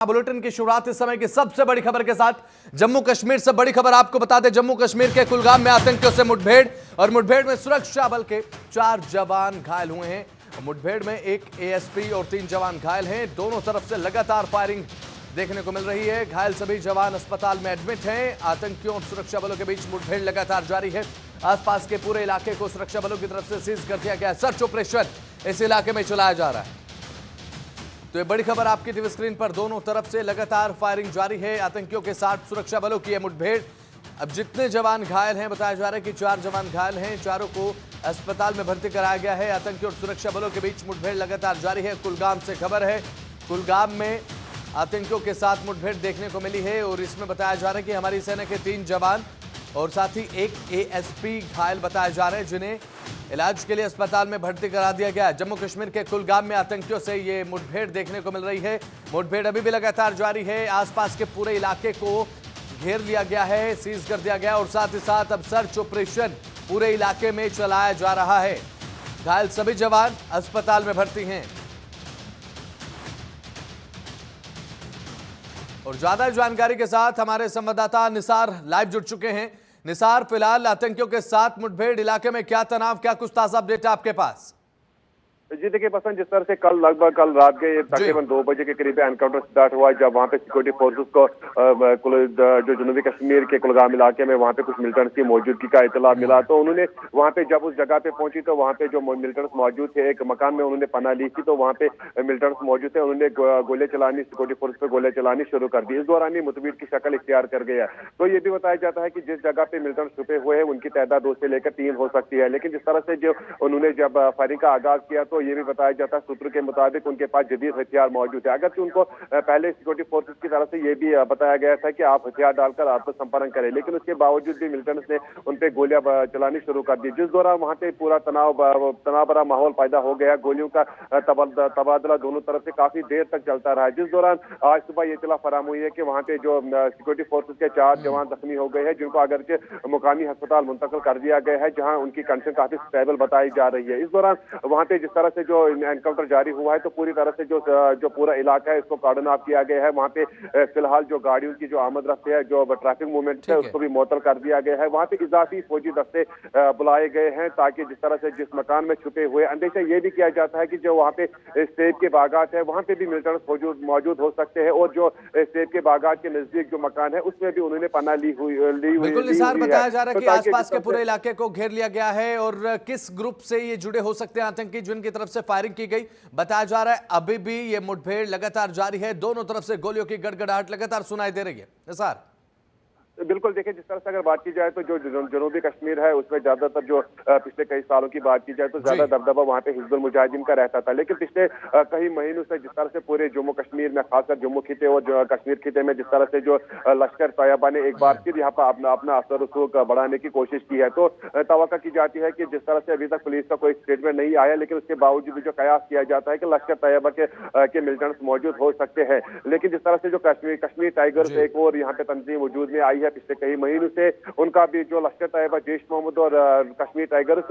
Bulletin की शुरुआत इस समय की सबसे बड़ी खबर के साथ। जम्मू कश्मीर से बड़ी खबर आपको बता दें, जम्मू कश्मीर के कुलगाम में आतंकियों से मुठभेड़ और मुठभेड़ में सुरक्षा बल के 4 जवान घायल हुए हैं। मुठभेड़ में एक एएसपी और 3 जवान घायल हैं। दोनों तरफ से लगातार फायरिंग देखने को मिल रही है। घायल सभी जवान अस्पताल में एडमिट हैं। आतंकियों और सुरक्षा बलों के बीच मुठभेड़ लगातार जारी है। आसपास के पूरे इलाके को सुरक्षा बलों की तरफ से सीज कर दिया गया। सर्च ऑपरेशन इस इलाके में चलाया जा रहा है। तो ये बड़ी खबर आपकी टीवी स्क्रीन पर। दोनों तरफ से लगातार फायरिंग जारी है। आतंकियों के साथ सुरक्षा बलों की यह मुठभेड़। अब जितने जवान घायल हैं, बताया जा रहा है कि 4 जवान घायल हैं। चारों को अस्पताल में भर्ती कराया गया है। आतंकियों और सुरक्षा बलों के बीच मुठभेड़ लगातार जारी है। कुलगाम से खबर है, कुलगाम में आतंकियों के साथ मुठभेड़ देखने को मिली है और इसमें बताया जा रहा है कि हमारी सेना के 3 जवान और साथ ही एक एएसपी घायल बताए जा रहे हैं, जिन्हें इलाज के लिए अस्पताल में भर्ती करा दिया गया है। जम्मू कश्मीर के कुलगाम में आतंकियों से ये मुठभेड़ देखने को मिल रही है। मुठभेड़ अभी भी लगातार जारी है। आसपास के पूरे इलाके को घेर लिया गया है, सीज कर दिया गया और साथ ही साथ अब सर्च ऑपरेशन पूरे इलाके में चलाया जा रहा है। घायल सभी जवान अस्पताल में भर्ती हैं और ज्यादा जानकारी के साथ हमारे संवाददाता निसार लाइव जुड़ चुके हैं। निसार, फिलहाल आतंकियों के साथ मुठभेड़, इलाके में क्या तनाव, क्या कुछ ताजा अपडेट है आपके पास? जी देखिए पसंद, जिस तरह से कल रात के तकरीबन 2 बजे के करीब एनकाउंटर स्टार्ट हुआ, जब वहाँ पे सिक्योरिटी फोर्सेस को जो जनूबी कश्मीर के कुलगाम इलाके में वहाँ पे कुछ मिलिटेंट्स की मौजूदगी का इतला मिला, तो उन्होंने वहाँ पे जब उस जगह पे पहुंची तो वहाँ पे जो मिलिटेंट्स मौजूद थे, एक मकान में उन्होंने पनाह ली थी, तो वहाँ पे मिलिटेंट्स मौजूद थे। उन्होंने गोले चलानी, सिक्योरिटी फोर्स पे गोले चलानी शुरू कर दी। इस दौरान ही मुठभेड़ की शक्ल इख्तियार कर गया। तो ये भी बताया जाता है कि जिस जगह पे मिलिटेंट्स छुपे हुए हैं उनकी तादाद 2 से लेकर 3 हो सकती है, लेकिन जिस तरह से जो उन्होंने जब फायरिंग का आगाज किया तो ये भी बताया जाता है सूत्र के मुताबिक उनके पास जदीद हथियार मौजूद है। अगर उनको पहले सिक्योरिटी फोर्सेस की तरफ से ये भी बताया गया था कि आप हथियार डालकर आत्मसंपर्क करें, लेकिन उसके बावजूद भी मिलिटेंट्स ने उन पे गोलियां चलानी शुरू कर दी, जिस दौरान वहां पे पूरा तनाव भरा माहौल पैदा हो गया। गोलियों का तबादला दोनों तरफ से काफी देर तक चलता रहा, जिस दौरान आज सुबह ये इत्तला फराहम हुई है कि वहां पे जो सिक्योरिटी फोर्सेस के 4 जवान जख्मी हो गए हैं, जिनको अगरचे मुकामी अस्पताल मुंतकिल कर दिया गया है, जहां उनकी कंडीशन काफी स्टेबल बताई जा रही है। इस दौरान वहां पे जिस तरह से जो एनकाउंटर जारी हुआ है तो पूरी तरह से जो पूरा इलाका है इसको कार्डन ऑफ किया गया है। वहां पे फिलहाल जो गाड़ियों की जो आमद रफ्त है, जो ट्रैफिक मूवमेंट है, उसको भी मुअत्तल कर दिया गया है। वहां पे इजाफी फौजी दस्ते बुलाए गए हैं ताकि जिस तरह से जिस मकान में छुपे हुए, अंदेशा ये भी किया जाता है कि जो वहां पे सेब के बागात है वहां पे भी मिलिटेंट्स मौजूद हो सकते हैं, और जो सेब के बागात के नजदीक जो मकान है उसमें भी उन्होंने पनाह ली हुई। बिल्कुल निसार, बताया जा रहा है कि आसपास के पूरे इलाके को घेर लिया गया है और किस ग्रुप से ये जुड़े हो सकते हैं आतंकी जिनकी तरफ से फायरिंग की गई। बताया जा रहा है अभी भी ये मुठभेड़ लगातार जारी है, दोनों तरफ से गोलियों की गड़गड़ाहट लगातार सुनाई दे रही है। निसार, बिल्कुल देखिए, जिस तरह से अगर बात की जाए तो जो जनूबी कश्मीर है उसमें ज्यादातर जो पिछले कई सालों की बात की जाए तो ज्यादा दबदबा वहाँ पे हिजबुल मुजाहिदीन का रहता था, लेकिन पिछले कई महीनों से जिस तरह से पूरे जम्मू कश्मीर में, खासकर जम्मू खिते और कश्मीर खिते में जिस तरह से जो लश्कर तैयबा ने एक बार फिर यहाँ पर अपना असर रसूख बढ़ाने की कोशिश की है, तो तवक्का की जाती है कि जिस तरह से अभी तक पुलिस का कोई स्टेटमेंट नहीं आया, लेकिन उसके बावजूद भी जो कयास किया जाता है कि लश्कर तैयबा के मिलिटेंट्स मौजूद हो सकते हैं। लेकिन जिस तरह से जो कश्मीर टाइगर्स एक और यहाँ पे तंजीम वजूद में आई है पिछले कई महीनों से, उनका भी जो लश्कर तैयबा, जैश मोहम्मद और कश्मीर टाइगर्स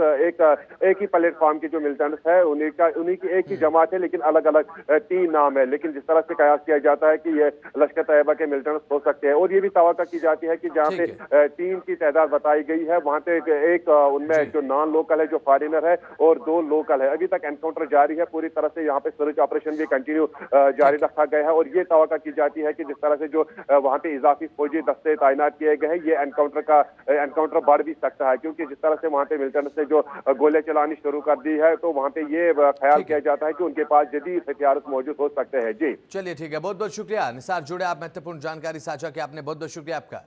एक ही प्लेटफॉर्म की जो मिलिटेंट्स है, उन्हीं की एक ही जमात है, लेकिन अलग अलग 3 नाम है। लेकिन जिस तरह से कयास किया जाता है कि ये लश्कर तैयबा के मिलिटेंट्स हो सकते हैं, और ये भी तवक्का की जाती है कि जहाँ पे 3 की तादाद बताई गई है वहां पे एक उनमें जो नॉन लोकल है, जो फॉरेनर है, और 2 लोकल है। अभी तक एनकाउंटर जारी है, पूरी तरह से यहाँ पे सर्च ऑपरेशन भी कंटिन्यू जारी रखा गया है, और ये तवक्का की जाती है कि जिस तरह से जो वहां पे इजाफी फौजी दस्ते तैनात किए गए हैं, ये एनकाउंटर बढ़ भी सकता है, क्योंकि जिस तरह से वहां पे मिलिटेंट्स ने जो गोले चलानी शुरू कर दी है, तो वहां पे ये ख्याल किया जाता है कि उनके पास जदीद हथियार मौजूद हो सकते हैं। जी चलिए ठीक है, बहुत बहुत शुक्रिया निसार, जुड़े आप, महत्वपूर्ण जानकारी साझा की आपने, बहुत बहुत शुक्रिया आपका।